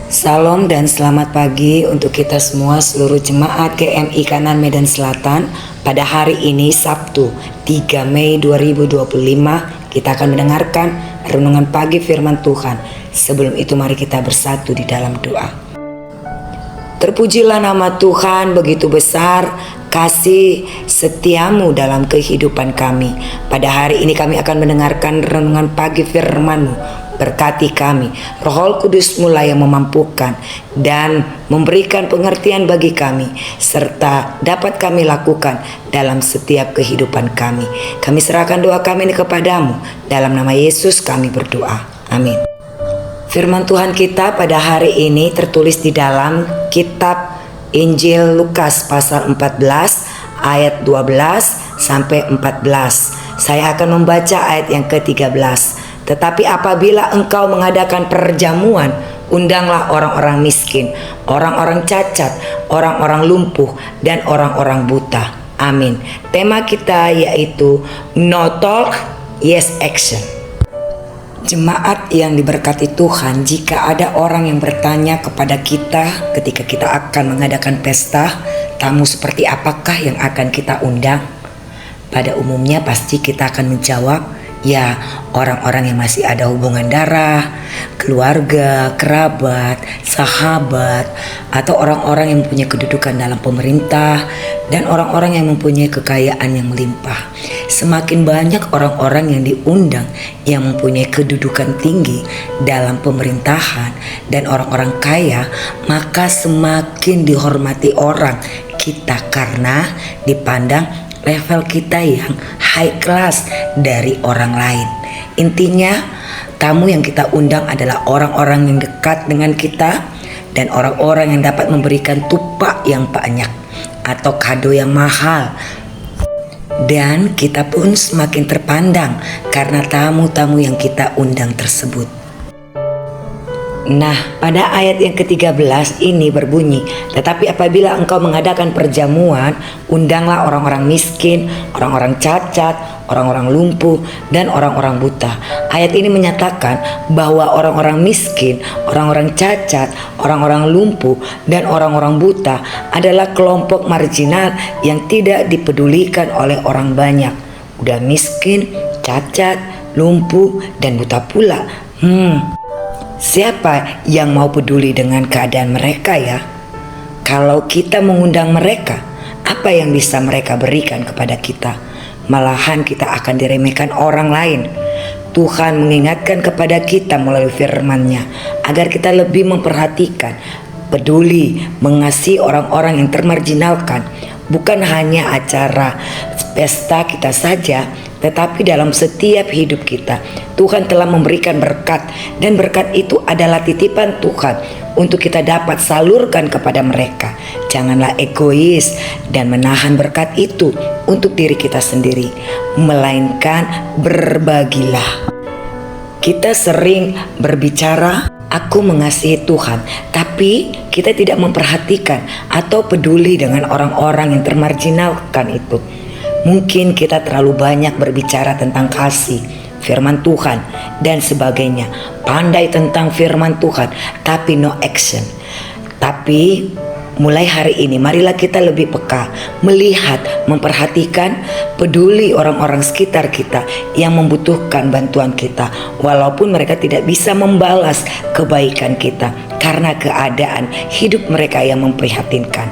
Salam dan selamat pagi untuk kita semua seluruh jemaat GMI Kanan Medan Selatan. Pada hari ini Sabtu 3 Mei 2025 kita akan mendengarkan renungan pagi firman Tuhan. Sebelum itu mari kita bersatu di dalam doa. Terpujilah nama Tuhan, begitu besar kasih setiamu dalam kehidupan kami. Pada hari ini kami akan mendengarkan renungan pagi firman-Mu. Berkati kami, Roh Kudus mulai yang memampukan dan memberikan pengertian bagi kami, serta dapat kami lakukan dalam setiap kehidupan kami. Kami serahkan doa kami ini kepadamu, dalam nama Yesus kami berdoa, amin. Firman Tuhan kita pada hari ini tertulis di dalam kitab Injil Lukas pasal 14 ayat 12 sampai 14. Saya akan membaca ayat yang ke-13. Tetapi apabila engkau mengadakan perjamuan, undanglah orang-orang miskin, orang-orang cacat, orang-orang lumpuh, dan orang-orang buta. Amin. Tema kita yaitu No Talk, Yes Action. Jemaat yang diberkati Tuhan, jika ada orang yang bertanya kepada kita ketika kita akan mengadakan pesta, tamu seperti apakah yang akan kita undang? Pada umumnya pasti kita akan menjawab, ya, orang-orang yang masih ada hubungan darah, keluarga, kerabat, sahabat, atau orang-orang yang mempunyai kedudukan dalam pemerintah, dan orang-orang yang mempunyai kekayaan yang melimpah. Semakin banyak orang-orang yang diundang yang mempunyai kedudukan tinggi dalam pemerintahan dan orang-orang kaya, maka semakin dihormati orang kita karena dipandang level kita yang high class dari orang lain. Intinya, tamu yang kita undang adalah orang-orang yang dekat dengan kita dan orang-orang yang dapat memberikan tupak yang banyak atau kado yang mahal. Dan kita pun semakin terpandang karena tamu-tamu yang kita undang tersebut. Nah, pada ayat yang ke-13 ini berbunyi, tetapi apabila engkau mengadakan perjamuan, undanglah orang-orang miskin, orang-orang cacat, orang-orang lumpuh, dan orang-orang buta. Ayat ini menyatakan bahwa orang-orang miskin, orang-orang cacat, orang-orang lumpuh, dan orang-orang buta adalah kelompok marginal yang tidak dipedulikan oleh orang banyak. Udah miskin, cacat, lumpuh, dan buta pula. Siapa yang mau peduli dengan keadaan mereka ya? Kalau kita mengundang mereka, apa yang bisa mereka berikan kepada kita? Malahan kita akan diremehkan orang lain. Tuhan mengingatkan kepada kita melalui firman-Nya agar kita lebih memperhatikan, peduli, mengasihi orang-orang yang termarginalkan. Bukan hanya acara pesta kita saja, tetapi dalam setiap hidup kita Tuhan telah memberikan berkat, dan berkat itu adalah titipan Tuhan untuk kita dapat salurkan kepada mereka. Janganlah egois dan menahan berkat itu untuk diri kita sendiri, melainkan berbagilah. Kita sering berbicara, aku mengasihi Tuhan, tapi kita tidak memperhatikan atau peduli dengan orang-orang yang termarginalkan itu. Mungkin kita terlalu banyak berbicara tentang kasih, firman Tuhan, dan sebagainya. Pandai tentang firman Tuhan, tapi no action. Tapi mulai hari ini marilah kita lebih peka, melihat, memperhatikan, peduli orang-orang sekitar kita yang membutuhkan bantuan kita, walaupun mereka tidak bisa membalas kebaikan kita karena keadaan hidup mereka yang memprihatinkan.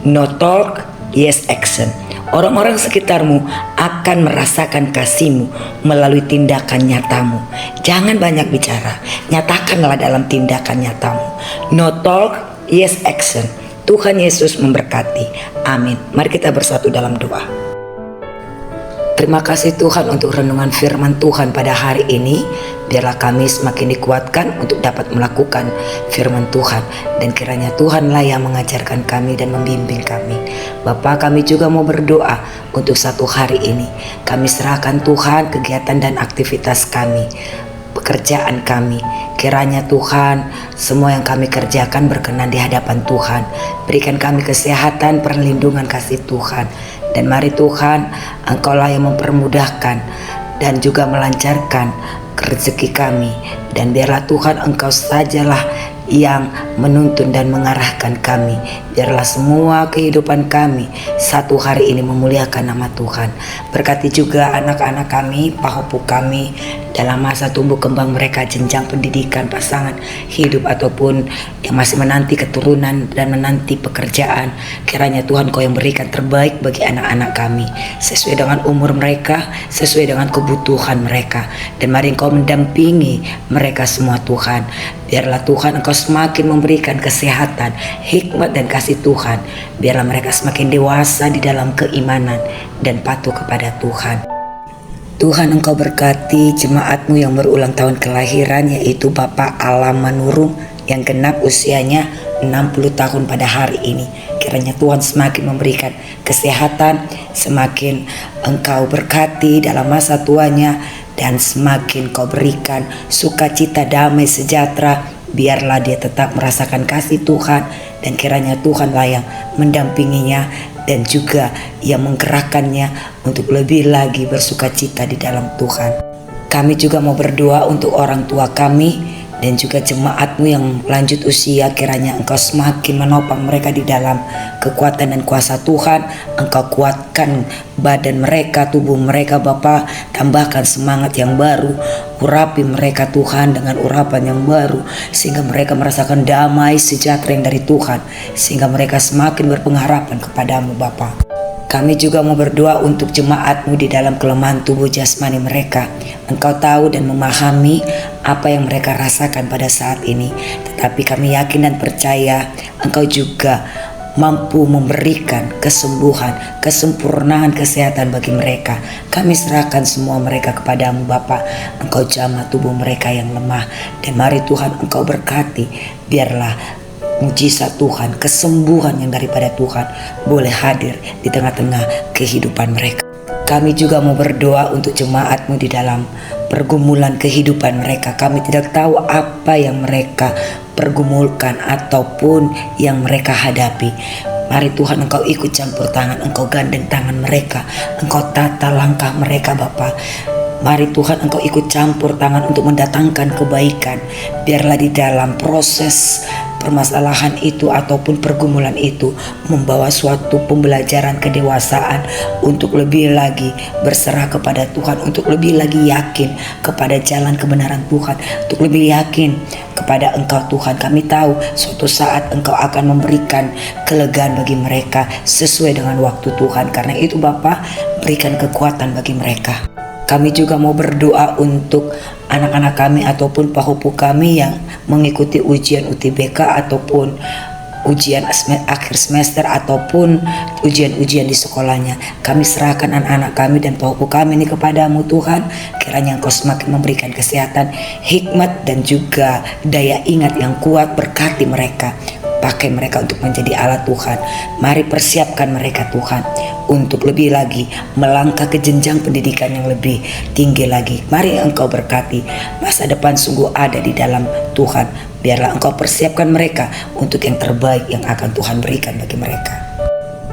No talk, yes action. Orang-orang sekitarmu akan merasakan kasihmu melalui tindakan nyatamu. Jangan banyak bicara, nyatakanlah dalam tindakan nyatamu. No talk, yes action. Tuhan Yesus memberkati. Amin. Mari kita bersatu dalam doa. Terima kasih Tuhan untuk renungan firman Tuhan pada hari ini. Biarlah kami semakin dikuatkan untuk dapat melakukan firman Tuhan, dan kiranya Tuhanlah yang mengajarkan kami dan membimbing kami. Bapa, kami juga mau berdoa untuk satu hari ini. Kami serahkan Tuhan kegiatan dan aktivitas kami, pekerjaan kami. Kiranya Tuhan, semua yang kami kerjakan berkenan di hadapan Tuhan. Berikan kami kesehatan, perlindungan kasih Tuhan. Dan mari Tuhan, Engkaulah yang mempermudahkan dan juga melancarkan rezeki kami, dan biarlah Tuhan Engkau sajalah yang menuntun dan mengarahkan kami. Biarlah semua kehidupan kami satu hari ini memuliakan nama Tuhan. Berkati juga anak-anak kami, pahopu kami dalam masa tumbuh kembang mereka, jenjang pendidikan, pasangan hidup ataupun yang masih menanti keturunan dan menanti pekerjaan. Kiranya Tuhan Kau yang berikan terbaik bagi anak-anak kami sesuai dengan umur mereka, sesuai dengan kebutuhan mereka. Dan mari Engkau mendampingi mereka semua Tuhan. Biarlah Tuhan Engkau semakin memberikan kesehatan, hikmat dan kasih Tuhan. Biarlah mereka semakin dewasa di dalam keimanan dan patuh kepada Tuhan. Tuhan Engkau berkati jemaat-Mu yang berulang tahun kelahiran, yaitu Bapak Alam Manurung yang genap usianya 60 tahun pada hari ini. Kiranya Tuhan semakin memberikan kesehatan, semakin Engkau berkati dalam masa tuanya, dan semakin Kau berikan sukacita, damai, sejahtera. Biarlah dia tetap merasakan kasih Tuhan, dan kiranya Tuhanlah yang mendampinginya dan juga yang menggerakkannya untuk lebih lagi bersukacita di dalam Tuhan. Kami juga mau berdoa untuk orang tua kami dan juga jemaat-Mu yang lanjut usia. Kiranya Engkau semakin menopang mereka di dalam kekuatan dan kuasa Tuhan. Engkau kuatkan badan mereka, tubuh mereka Bapa. Tambahkan semangat yang baru. Urapi mereka Tuhan dengan urapan yang baru, sehingga mereka merasakan damai sejahtera yang dari Tuhan, sehingga mereka semakin berpengharapan kepadamu Bapa. Kami juga mau berdoa untuk jemaat-Mu di dalam kelemahan tubuh jasmani mereka. Engkau tahu dan memahami apa yang mereka rasakan pada saat ini. Tetapi kami yakin dan percaya Engkau juga mampu memberikan kesembuhan, kesempurnaan kesehatan bagi mereka. Kami serahkan semua mereka kepadamu Bapa. Engkau jamah tubuh mereka yang lemah. Dan mari Tuhan Engkau berkati. Biarlah mujizat Tuhan, kesembuhan yang daripada Tuhan boleh hadir di tengah-tengah kehidupan mereka. Kami juga mau berdoa untuk jemaat-Mu di dalam pergumulan kehidupan mereka. Kami tidak tahu apa yang mereka pergumulkan ataupun yang mereka hadapi. Mari Tuhan Engkau ikut campur tangan, Engkau gandeng tangan mereka, Engkau tata langkah mereka Bapa. Mari Tuhan Engkau ikut campur tangan untuk mendatangkan kebaikan. Biarlah di dalam proses permasalahan itu ataupun pergumulan itu membawa suatu pembelajaran kedewasaan untuk lebih lagi berserah kepada Tuhan, untuk lebih lagi yakin kepada jalan kebenaran Tuhan, untuk lebih yakin kepada Engkau Tuhan. Kami tahu suatu saat Engkau akan memberikan kelegaan bagi mereka sesuai dengan waktu Tuhan. Karena itu Bapa, berikan kekuatan bagi mereka. Kami juga mau berdoa untuk anak-anak kami ataupun pahopu kami yang mengikuti ujian UTBK ataupun ujian akhir semester ataupun ujian-ujian di sekolahnya. Kami serahkan anak-anak kami dan pahopu kami ini kepadamu Tuhan. Kiranya Engkau semakin memberikan kesehatan, hikmat dan juga daya ingat yang kuat. Berkati mereka, pakai mereka untuk menjadi alat Tuhan. Mari persiapkan mereka Tuhan untuk lebih lagi melangkah ke jenjang pendidikan yang lebih tinggi lagi. Mari Engkau berkati, masa depan sungguh ada di dalam Tuhan. Biarlah Engkau persiapkan mereka untuk yang terbaik yang akan Tuhan berikan bagi mereka.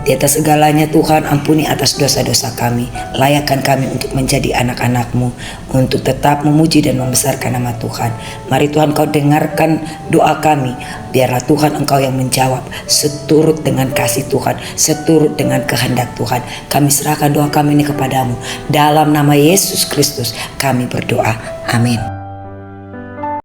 Di atas segalanya Tuhan, ampuni atas dosa-dosa kami. Layakkan kami untuk menjadi anak-anak-Mu, untuk tetap memuji dan membesarkan nama Tuhan. Mari Tuhan Kau dengarkan doa kami. Biarlah Tuhan Engkau yang menjawab seturut dengan kasih Tuhan, seturut dengan kehendak Tuhan. Kami serahkan doa kami ini kepadamu. Dalam nama Yesus Kristus kami berdoa. Amin.